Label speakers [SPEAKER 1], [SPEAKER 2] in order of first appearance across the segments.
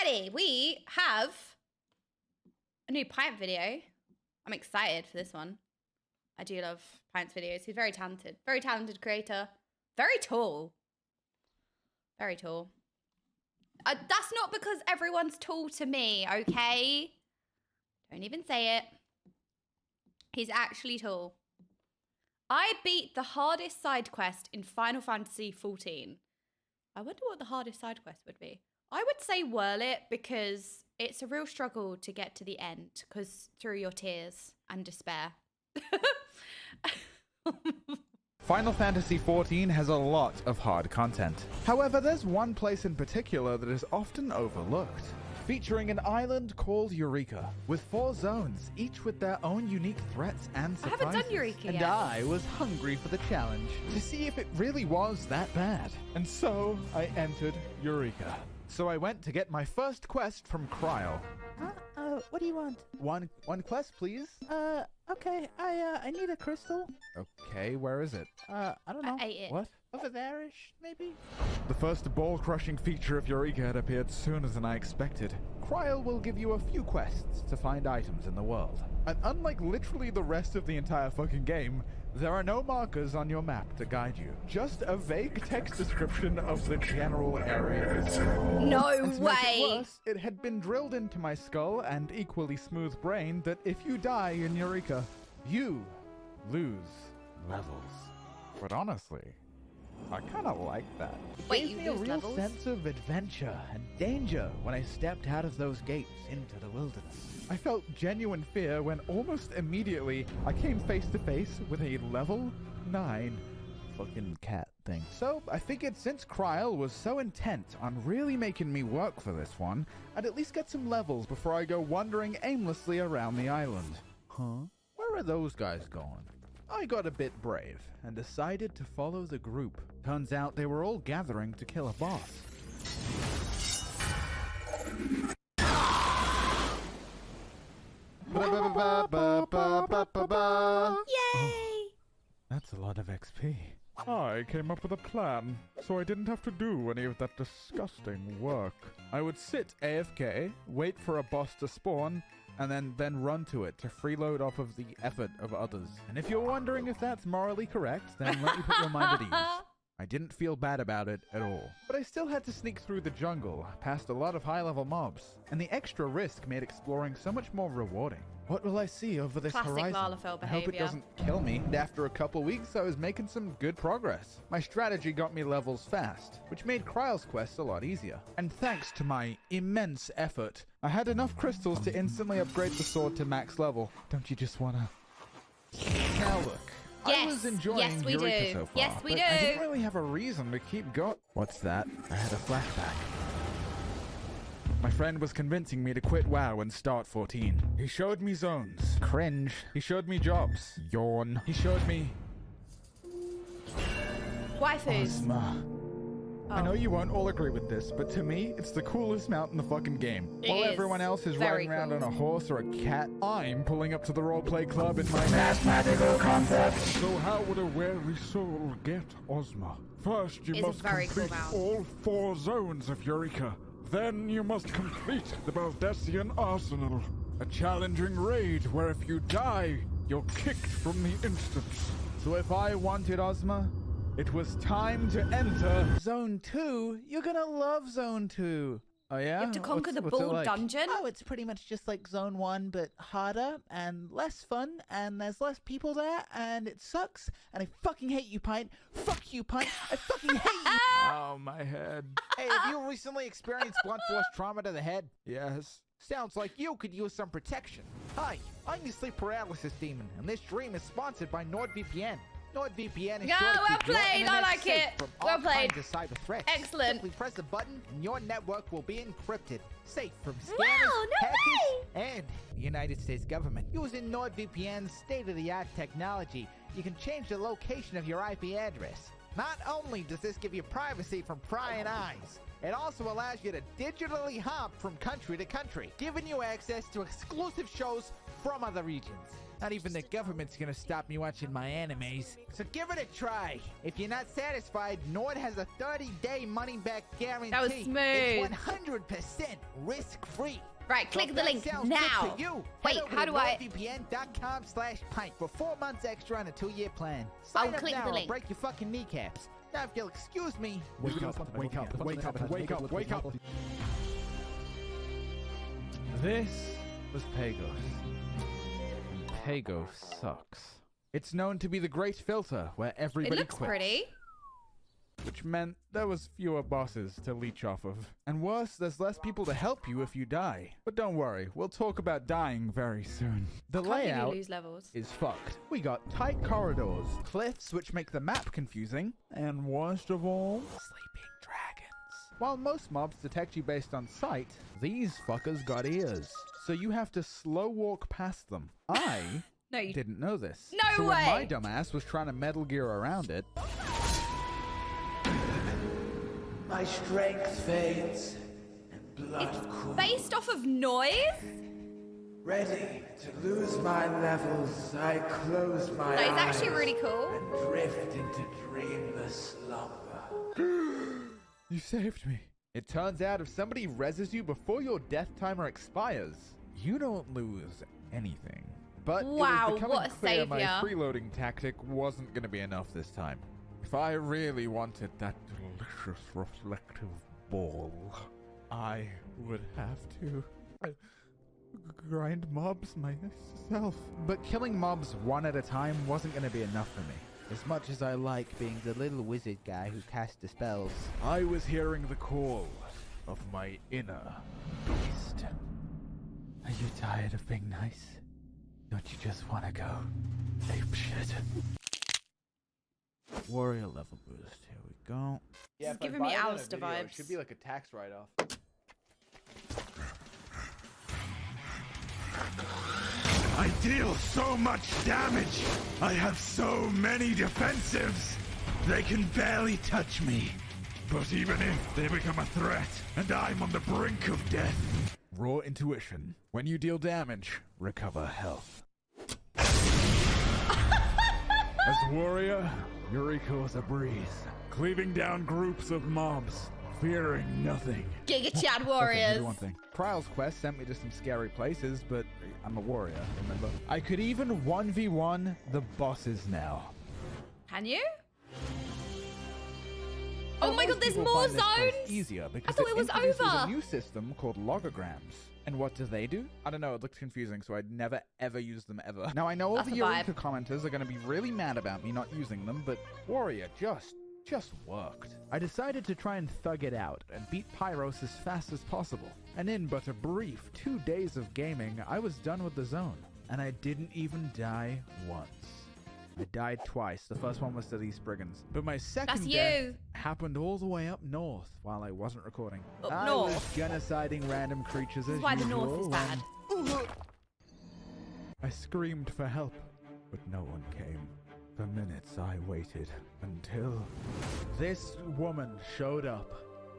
[SPEAKER 1] Alrighty, we have a new Pint video. I'm excited for this one. I do love Pint's videos. He's very talented creator. Very tall. Very tall. That's not because everyone's tall to me, okay? Don't even say it. He's actually tall. I beat the hardest side quest in Final Fantasy XIV. I wonder what the hardest side quest would be. I would say whirl it because it's a real struggle to get to the end because through your tears and despair.
[SPEAKER 2] Final Fantasy XIV has a lot of hard content. However, there's one place in particular that is often overlooked. Featuring an island called Eureka, with 4 zones, each with their own unique threats and surprises.
[SPEAKER 1] I haven't done Eureka yet.
[SPEAKER 2] And I was hungry for the challenge, to see if it really was that bad. And so, I entered Eureka. So I went to get my first quest from Cryle.
[SPEAKER 3] What do you want?
[SPEAKER 2] One quest, please.
[SPEAKER 3] Okay, I need a crystal.
[SPEAKER 2] Okay, where is it?
[SPEAKER 3] I don't know.
[SPEAKER 1] I ate it.
[SPEAKER 2] What?
[SPEAKER 3] Over there-ish, maybe?
[SPEAKER 2] The first ball-crushing feature of Eureka had appeared sooner than I expected. Cryle will give you a few quests to find items in the world. And unlike literally the rest of the entire fucking game, there are no markers on your map to guide you. Just a vague text description of the general area.
[SPEAKER 1] No
[SPEAKER 2] And to make it
[SPEAKER 1] way.
[SPEAKER 2] worse, it had been drilled into my skull and equally smooth brain that if you die in Eureka, you lose levels. But honestly, I kind of like that. It
[SPEAKER 1] Wait,
[SPEAKER 2] gave
[SPEAKER 1] you
[SPEAKER 2] me a
[SPEAKER 1] lose
[SPEAKER 2] real
[SPEAKER 1] levels?
[SPEAKER 2] sense of adventure and danger when I stepped out of those gates into the wilderness. I felt genuine fear when almost immediately I came face to face with a level 9 fucking cat thing. So I figured since Cryle was so intent on really making me work for this one, I'd at least get some levels before I go wandering aimlessly around the island. Huh? Where are those guys going? I got a bit brave and decided to follow the group. Turns out they were all gathering to kill a boss.
[SPEAKER 1] Yay!
[SPEAKER 2] That's a lot of XP. I came up with a plan, so I didn't have to do any of that disgusting work. I would sit AFK, wait for a boss to spawn, and then run to it to freeload off of the effort of others. And if you're wondering if that's morally correct, then let me put your mind at ease. I didn't feel bad about it at all. But I still had to sneak through the jungle, past a lot of high-level mobs, and the extra risk made exploring so much more rewarding. What will I see over this
[SPEAKER 1] Classic
[SPEAKER 2] horizon?
[SPEAKER 1] Lalafell
[SPEAKER 2] I hope it
[SPEAKER 1] behavior.
[SPEAKER 2] doesn't kill me. And after a couple weeks, I was making some good progress. My strategy got me levels fast, which made Cryle's quest a lot easier. And thanks to my immense effort, I had enough crystals to instantly upgrade the sword to max level. Don't you just wanna... Now look. I
[SPEAKER 1] Yes,
[SPEAKER 2] was enjoying
[SPEAKER 1] yes, we
[SPEAKER 2] Eureka
[SPEAKER 1] do.
[SPEAKER 2] so far,
[SPEAKER 1] Yes, we
[SPEAKER 2] but I didn't
[SPEAKER 1] do.
[SPEAKER 2] really have a reason to keep going. What's that? I had a flashback. My friend was convincing me to quit WoW and start 14. He showed me zones. Cringe. He showed me jobs. Yawn. He showed me...
[SPEAKER 1] Waifus.
[SPEAKER 2] Ozma. I know you won't all agree with this, but to me, it's the coolest mount in the fucking game.
[SPEAKER 1] It
[SPEAKER 2] While
[SPEAKER 1] is
[SPEAKER 2] everyone else is
[SPEAKER 1] very
[SPEAKER 2] riding around
[SPEAKER 1] cool.
[SPEAKER 2] on a horse or a cat, I'm pulling up to the roleplay club in my mathematical concept. So how would a weary soul get Ozma? First, you
[SPEAKER 1] It's a
[SPEAKER 2] must
[SPEAKER 1] very cool
[SPEAKER 2] complete
[SPEAKER 1] mount.
[SPEAKER 2] all 4 zones of Eureka. Then you must complete the Baldessian Arsenal. A challenging raid where if you die, you're kicked from the instance. So if I wanted Ozma, it was time to enter Zone 2. You're gonna love Zone 2. Oh yeah?
[SPEAKER 1] You have to conquer the
[SPEAKER 2] What's it
[SPEAKER 1] bald
[SPEAKER 2] like?
[SPEAKER 1] dungeon.
[SPEAKER 3] Oh, it's pretty much just like Zone 1, but harder and less fun, and there's less people there, and it sucks, and I fucking hate you, Pint. Fuck you, Pint. I fucking hate you.
[SPEAKER 2] Oh, my head.
[SPEAKER 4] Hey, have you recently experienced blunt force trauma to the head?
[SPEAKER 2] Yes.
[SPEAKER 4] Sounds like you could use some protection. Hi, I'm the sleep paralysis demon, and this stream is sponsored by NordVPN. NordVPN is
[SPEAKER 1] Yeah,
[SPEAKER 4] sure to
[SPEAKER 1] well
[SPEAKER 4] keep your
[SPEAKER 1] played, I
[SPEAKER 4] internet
[SPEAKER 1] like
[SPEAKER 4] safe
[SPEAKER 1] it.
[SPEAKER 4] from
[SPEAKER 1] Well
[SPEAKER 4] all
[SPEAKER 1] played.
[SPEAKER 4] kinds of cyber threats.
[SPEAKER 1] Excellent.
[SPEAKER 4] Simply press a button, and your network will be encrypted, safe from scammers,
[SPEAKER 1] Wow, no
[SPEAKER 4] hackers, and the United States government. Using NordVPN's state-of-the-art technology, you can change the location of your IP address. Not only does this give you privacy from prying eyes, it also allows you to digitally hop from country to country, giving you access to exclusive shows from other regions. Not even the government's gonna stop me watching my animes. So give it a try. If you're not satisfied, Nord has a 30-day money-back guarantee.
[SPEAKER 1] That was smooth.
[SPEAKER 4] It's 100% risk-free.
[SPEAKER 1] Right, click
[SPEAKER 4] So
[SPEAKER 1] the
[SPEAKER 4] if that
[SPEAKER 1] link
[SPEAKER 4] sounds
[SPEAKER 1] now.
[SPEAKER 4] good to you,
[SPEAKER 1] Wait,
[SPEAKER 4] head over
[SPEAKER 1] how
[SPEAKER 4] to
[SPEAKER 1] do I-
[SPEAKER 4] NordVPN.com/pint for 4 months extra on a 2-year plan.
[SPEAKER 1] I'll
[SPEAKER 4] Sign up
[SPEAKER 1] click
[SPEAKER 4] now
[SPEAKER 1] the
[SPEAKER 4] or
[SPEAKER 1] link.
[SPEAKER 4] break your fucking kneecaps. Now, if you'll excuse me.
[SPEAKER 2] Wake up, wake up, wake up, wake up, wake up. This was Pagos. Pagos sucks. It's known to be the great filter where
[SPEAKER 1] It
[SPEAKER 2] everybody
[SPEAKER 1] looks
[SPEAKER 2] quits,
[SPEAKER 1] pretty.
[SPEAKER 2] which meant there was fewer bosses to leech off of. And worse, there's less people to help you if you die. But don't worry, we'll talk about dying very soon. The
[SPEAKER 1] Can't believe you
[SPEAKER 2] layout
[SPEAKER 1] lose levels.
[SPEAKER 2] is fucked. We got tight corridors, cliffs which make the map confusing, and worst of all, sleeping dragons. While most mobs detect you based on sight, these fuckers got ears. So you have to slow walk past them. I
[SPEAKER 1] No, you
[SPEAKER 2] didn't know this.
[SPEAKER 1] No
[SPEAKER 2] so when my
[SPEAKER 1] way!
[SPEAKER 2] dumbass was trying to Metal Gear around it,
[SPEAKER 5] My strength fades and blood
[SPEAKER 1] It's
[SPEAKER 5] cools.
[SPEAKER 1] based off of noise?
[SPEAKER 5] Ready to lose my levels, I close my
[SPEAKER 1] That is
[SPEAKER 5] eyes
[SPEAKER 1] actually really cool.
[SPEAKER 5] and drift into dreamless slumber.
[SPEAKER 2] you saved me. It turns out if somebody reses you before your death timer expires, you don't lose anything. But
[SPEAKER 1] Wow,
[SPEAKER 2] it was becoming
[SPEAKER 1] what a
[SPEAKER 2] clear my
[SPEAKER 1] savior.
[SPEAKER 2] freeloading tactic wasn't going to be enough this time. If I really wanted that delicious reflective ball, I would have to grind mobs myself. But killing mobs one at a time wasn't going to be enough for me.
[SPEAKER 4] As much as I like being the little wizard guy who casts the spells.
[SPEAKER 2] I was hearing the call of my inner beast.
[SPEAKER 4] Are you tired of being nice? Don't you just want to go ape shit? Warrior level boost. Here we go.
[SPEAKER 1] This is giving me Alistair vibes.
[SPEAKER 2] It should be like a tax write-off.
[SPEAKER 6] I deal so much damage. I have so many defensives. They can barely touch me. But even if they become a threat, and I'm on the brink of death.
[SPEAKER 2] Raw intuition. When you deal damage, recover health. As warrior, Eureka was a breeze, cleaving down groups of mobs, fearing nothing.
[SPEAKER 1] Giga Chad
[SPEAKER 2] Okay,
[SPEAKER 1] Warriors.
[SPEAKER 2] do one thing. Trials quest sent me to some scary places, but I'm a warrior, remember? I could even 1v1 the bosses now.
[SPEAKER 1] Can you? Oh my
[SPEAKER 2] Most
[SPEAKER 1] god, there's
[SPEAKER 2] people
[SPEAKER 1] more
[SPEAKER 2] find this quest
[SPEAKER 1] zones!
[SPEAKER 2] easier because
[SPEAKER 1] thought it was
[SPEAKER 2] introduces
[SPEAKER 1] over.
[SPEAKER 2] a new system called logograms. And what do they do? I don't know, it looks confusing, so I'd never ever use them ever. Now I know all
[SPEAKER 1] That's
[SPEAKER 2] the
[SPEAKER 1] a vibe.
[SPEAKER 2] Eureka commenters are going to be really mad about me not using them, but Warrior just worked. I decided to try and thug it out and beat Pyros as fast as possible. And in but a brief 2 days of gaming, I was done with the zone. And I didn't even die once. I died twice. The first one was to these brigands. But my second
[SPEAKER 1] That's
[SPEAKER 2] death
[SPEAKER 1] you.
[SPEAKER 2] happened all the way up north while I wasn't recording.
[SPEAKER 1] Up
[SPEAKER 2] I
[SPEAKER 1] north?
[SPEAKER 2] was genociding random creatures
[SPEAKER 1] This
[SPEAKER 2] as
[SPEAKER 1] is why the
[SPEAKER 2] usual
[SPEAKER 1] north is
[SPEAKER 2] when
[SPEAKER 1] bad.
[SPEAKER 2] I screamed for help, but no one came. For minutes I waited until this woman showed up.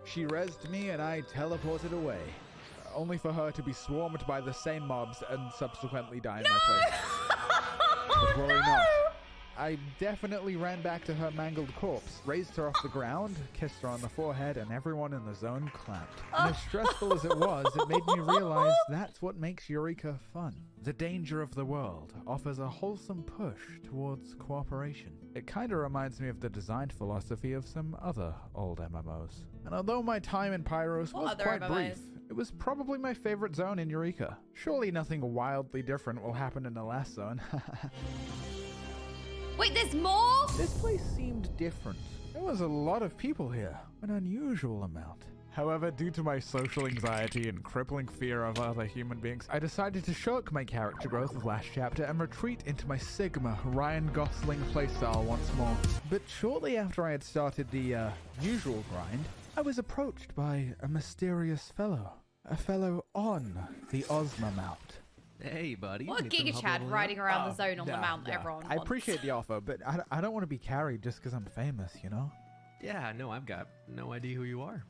[SPEAKER 2] She rezzed me and I teleported away, only for her to be swarmed by the same mobs and subsequently die in my place.
[SPEAKER 1] Oh
[SPEAKER 2] But worry
[SPEAKER 1] no!
[SPEAKER 2] not. I definitely ran back to her mangled corpse, raised her off the ground, kissed her on the forehead, and everyone in the zone clapped. And as stressful as it was, it made me realize that's what makes Eureka fun. The danger of the world offers a wholesome push towards cooperation. It kinda reminds me of the design philosophy of some other old MMOs. And although my time in Pyros
[SPEAKER 1] What
[SPEAKER 2] was
[SPEAKER 1] other
[SPEAKER 2] quite
[SPEAKER 1] MMOs?
[SPEAKER 2] brief, it was probably my favorite zone in Eureka. Surely nothing wildly different will happen in the last zone.
[SPEAKER 1] Wait, there's more?
[SPEAKER 2] This place seemed different. There was a lot of people here, an unusual amount. However, due to my social anxiety and crippling fear of other human beings, I decided to shirk my character growth of last chapter and retreat into my Sigma Ryan Gosling playstyle once more. But shortly after I had started the usual grind, I was approached by a mysterious fellow. A fellow on the Ozma Mount.
[SPEAKER 7] Hey, buddy.
[SPEAKER 1] What a
[SPEAKER 7] Need some
[SPEAKER 1] Giga Chad
[SPEAKER 7] hubble
[SPEAKER 1] riding around the
[SPEAKER 2] Oh,
[SPEAKER 1] zone on the
[SPEAKER 2] yeah,
[SPEAKER 1] mount that
[SPEAKER 2] yeah.
[SPEAKER 1] everyone
[SPEAKER 2] I
[SPEAKER 1] wants.
[SPEAKER 2] appreciate the offer, but I don't want to be carried just because I'm famous, you know?
[SPEAKER 7] Yeah, no, I've got no idea who you are.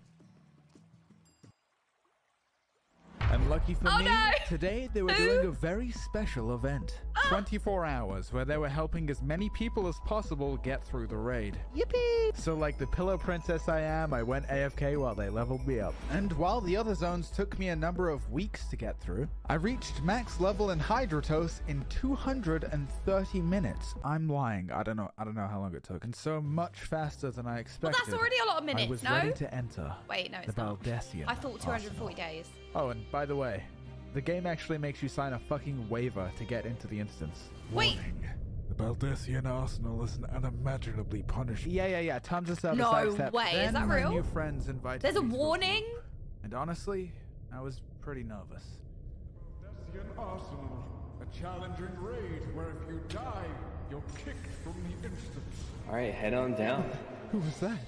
[SPEAKER 2] And Lucky for
[SPEAKER 1] Oh,
[SPEAKER 2] me,
[SPEAKER 1] no.
[SPEAKER 2] today they were
[SPEAKER 1] Who?
[SPEAKER 2] doing a very special event. 24 hours where they were helping as many people as possible get through the raid.
[SPEAKER 3] Yippee!
[SPEAKER 2] So like the pillow princess I am, I went AFK while they leveled me up. And while the other zones took me a number of weeks to get through, I reached max level in Hydratos in 230 minutes. I'm lying. I don't know how long it took. And so much faster than I expected.
[SPEAKER 1] Well, that's already a lot of minutes,
[SPEAKER 2] I was
[SPEAKER 1] no?
[SPEAKER 2] ready to enter
[SPEAKER 1] Wait, no,
[SPEAKER 2] the
[SPEAKER 1] it's not.
[SPEAKER 2] Baldesion
[SPEAKER 1] I thought 240
[SPEAKER 2] arsenal.
[SPEAKER 1] days.
[SPEAKER 2] Oh, and by the way, the game actually makes you sign a fucking waiver to get into the instance.
[SPEAKER 1] Wait.
[SPEAKER 6] Warning. The Baldesion arsenal is an unimaginably punishing.
[SPEAKER 2] Yeah. Tons of stuff.
[SPEAKER 1] No
[SPEAKER 2] except
[SPEAKER 1] way, is
[SPEAKER 2] then
[SPEAKER 1] that
[SPEAKER 2] my
[SPEAKER 1] real?
[SPEAKER 2] new friends invited
[SPEAKER 1] There's a
[SPEAKER 2] me to
[SPEAKER 1] warning?
[SPEAKER 2] And honestly, I was pretty nervous.
[SPEAKER 6] Baldesion arsenal. A challenging raid where if you die, you're kicked from the instance.
[SPEAKER 8] Alright, head on down.
[SPEAKER 2] Who was that?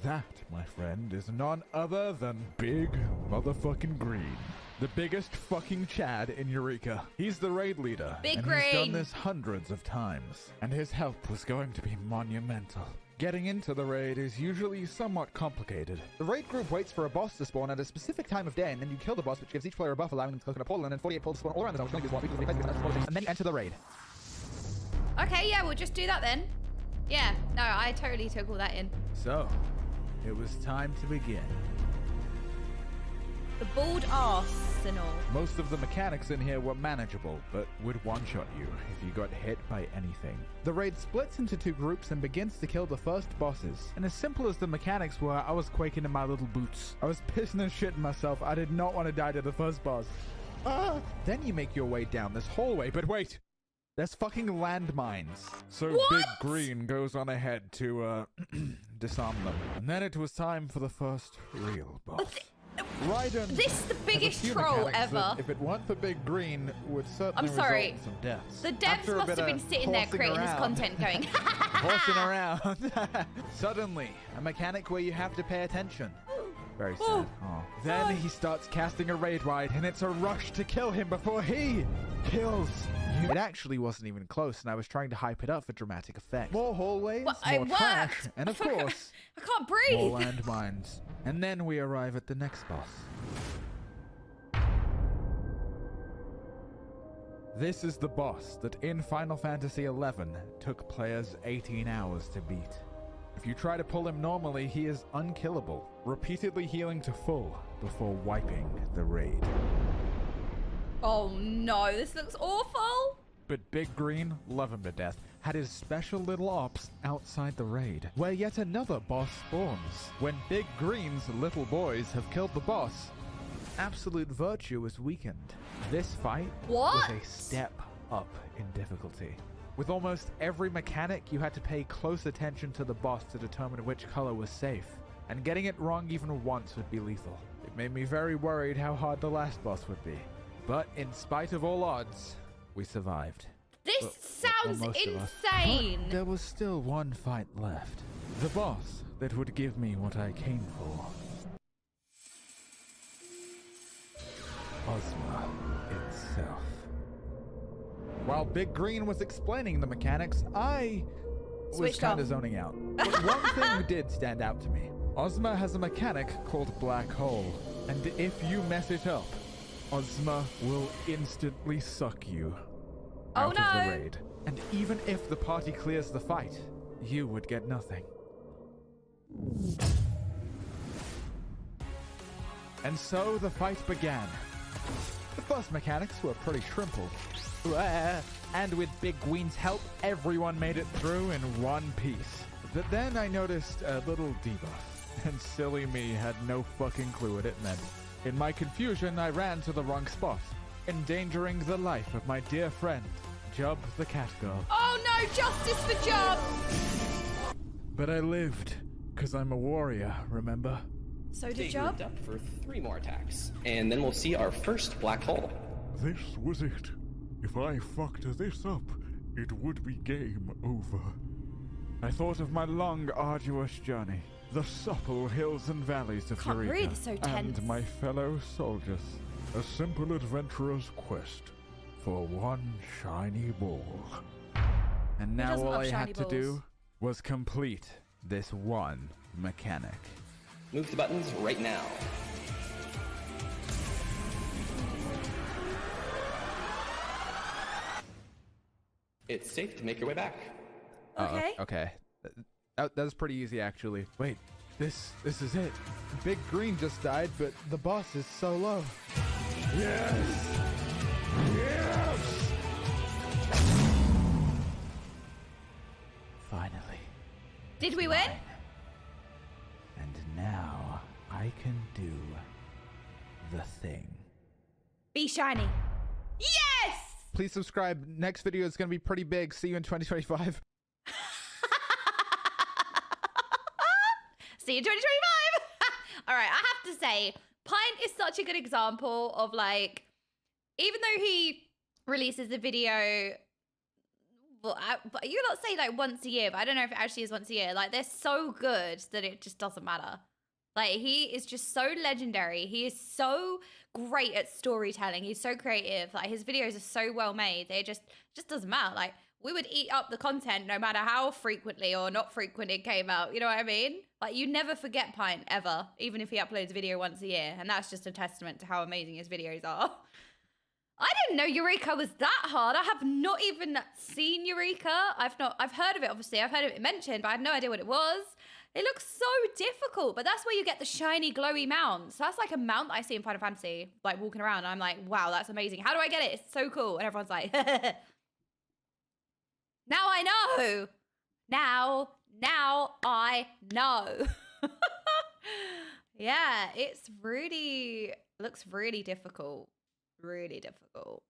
[SPEAKER 2] That, my friend, is none other than Big Motherfucking Green. The biggest fucking Chad in Eureka. He's the raid leader.
[SPEAKER 1] Big
[SPEAKER 2] and
[SPEAKER 1] Green.
[SPEAKER 2] He's done this hundreds of times. And his help was going to be monumental. Getting into the raid is usually somewhat complicated. The raid group waits for a boss to spawn at a specific time of day, and then you kill the boss, which gives each player a buff, allowing them to click on a portal, and then 48 portals spawn all around the zone, and then you enter the raid.
[SPEAKER 1] Okay, yeah, we'll just do that then. Yeah, no, I totally took all that in.
[SPEAKER 2] So, it was time to begin.
[SPEAKER 1] The bald arsenal.
[SPEAKER 2] Most of the mechanics in here were manageable, but would one-shot you if you got hit by anything. The raid splits into two groups and begins to kill the first bosses. And as simple as the mechanics were, I was quaking in my little boots. I was pissing and shitting myself. I did not want to die to the first boss. Then you make your way down this hallway, but wait! There's fucking landmines. So
[SPEAKER 1] What?
[SPEAKER 2] Big Green goes on ahead to, disarm them. And then it was time for the first real boss. Raiden
[SPEAKER 1] This is the
[SPEAKER 2] has a
[SPEAKER 1] biggest
[SPEAKER 2] few
[SPEAKER 1] troll
[SPEAKER 2] mechanics that,
[SPEAKER 1] ever.
[SPEAKER 2] if it weren't for Big Green, would certainly
[SPEAKER 1] I'm sorry.
[SPEAKER 2] result in some deaths.
[SPEAKER 1] The devs
[SPEAKER 2] After a
[SPEAKER 1] must
[SPEAKER 2] bit
[SPEAKER 1] have
[SPEAKER 2] of
[SPEAKER 1] been sitting there
[SPEAKER 2] horsing
[SPEAKER 1] creating this
[SPEAKER 2] around-
[SPEAKER 1] content going,
[SPEAKER 2] horsing around. Suddenly, a mechanic where you have to pay attention. Very sad.
[SPEAKER 1] Oh.
[SPEAKER 2] Oh. Then he starts casting a raid ride, and it's a rush to kill him before he kills you. It actually wasn't even close, and I was trying to hype it up for dramatic effect. More hallways,
[SPEAKER 1] Well,
[SPEAKER 2] more
[SPEAKER 1] it
[SPEAKER 2] trash,
[SPEAKER 1] worked.
[SPEAKER 2] and of course,
[SPEAKER 1] I can't
[SPEAKER 2] more
[SPEAKER 1] breathe.
[SPEAKER 2] landmines. And then we arrive at the next boss. This is the boss that in Final Fantasy XI took players 18 hours to beat. If you try to pull him normally, he is unkillable, repeatedly healing to full before wiping the raid.
[SPEAKER 1] Oh no, this looks awful.
[SPEAKER 2] But Big Green, love him to death, had his special little ops outside the raid, where yet another boss spawns. When Big Green's little boys have killed the boss, absolute virtue is weakened. This fight
[SPEAKER 1] What?
[SPEAKER 2] was a step up in difficulty. With almost every mechanic, you had to pay close attention to the boss to determine which color was safe. And getting it wrong even once would be lethal. It made me very worried how hard the last boss would be. But in spite of all odds, we survived.
[SPEAKER 1] This
[SPEAKER 2] Well,
[SPEAKER 1] sounds
[SPEAKER 2] most of us.
[SPEAKER 1] insane.
[SPEAKER 2] But there was still one fight left. The boss that would give me what I came for. Ozma itself. While Big Green was explaining the mechanics, I was
[SPEAKER 1] Switched
[SPEAKER 2] kind
[SPEAKER 1] off.
[SPEAKER 2] of zoning out. But one thing did stand out to me. Ozma has a mechanic called Black Hole, and if you mess it up, Ozma will instantly suck you out of the
[SPEAKER 1] no.
[SPEAKER 2] raid. And even if the party clears the fight, you would get nothing. And so the fight began. The first mechanics were pretty shrimpled. And with Big Green's help, everyone made it through in one piece. But then I noticed a little debuff, and silly me had no fucking clue what it meant. In my confusion, I ran to the wrong spot, endangering the life of my dear friend, Jub the cat girl.
[SPEAKER 1] Oh no, justice for Job.
[SPEAKER 2] But I lived, 'cause I'm a warrior, remember?
[SPEAKER 1] So
[SPEAKER 8] Stay
[SPEAKER 1] did Job.
[SPEAKER 8] grouped up for 3 more attacks, and then we'll see our first black hole.
[SPEAKER 6] This was it. If I fucked this up, it would be game over.
[SPEAKER 2] I thought of my long, arduous journey, the supple hills and valleys of
[SPEAKER 1] Can't
[SPEAKER 2] Eureka,
[SPEAKER 1] breathe, so tense.
[SPEAKER 2] and my fellow soldiers.
[SPEAKER 6] A simple adventurer's quest for one shiny ball.
[SPEAKER 2] And now
[SPEAKER 1] doesn't
[SPEAKER 2] all
[SPEAKER 1] love
[SPEAKER 2] I
[SPEAKER 1] shiny
[SPEAKER 2] had to do was complete this one mechanic.
[SPEAKER 8] Move the buttons right now. it's safe to make your way back.
[SPEAKER 1] Okay.
[SPEAKER 2] Okay. That's pretty easy, actually. Wait, this is it. Big Green just died, but the boss is so low.
[SPEAKER 6] Yes! Yes!
[SPEAKER 3] Finally.
[SPEAKER 1] Did we win?
[SPEAKER 3] And now I can do the thing.
[SPEAKER 1] Be shiny. Yes!
[SPEAKER 2] Please subscribe. Next video is going to be pretty big. See you in 2025.
[SPEAKER 1] See you in 2025. All right, I have to say, Pint is such a good example of like, even though he releases the video, well, but you not say like once a year, but I don't know if it actually is once a year. Like, they're so good that it just doesn't matter. Like, he is just so legendary. He is so great at storytelling. He's so creative. Like, his videos are so well made. They just doesn't matter. Like, we would eat up the content no matter how frequently or not frequent it came out. You know what I mean? Like, you never forget Pint, ever, even if he uploads a video once a year. And that's just a testament to how amazing his videos are. I didn't know Eureka was that hard. I have not even seen Eureka. I've heard of it, obviously. I've heard of it mentioned, but I had no idea what it was. It looks so difficult, but that's where you get the shiny, glowy mount. So that's like a mount that I see in Final Fantasy, like walking around. And I'm like, wow, that's amazing. How do I get it? It's so cool. And everyone's like, now I know. Now I know. Yeah, it's really, looks really difficult. Really difficult.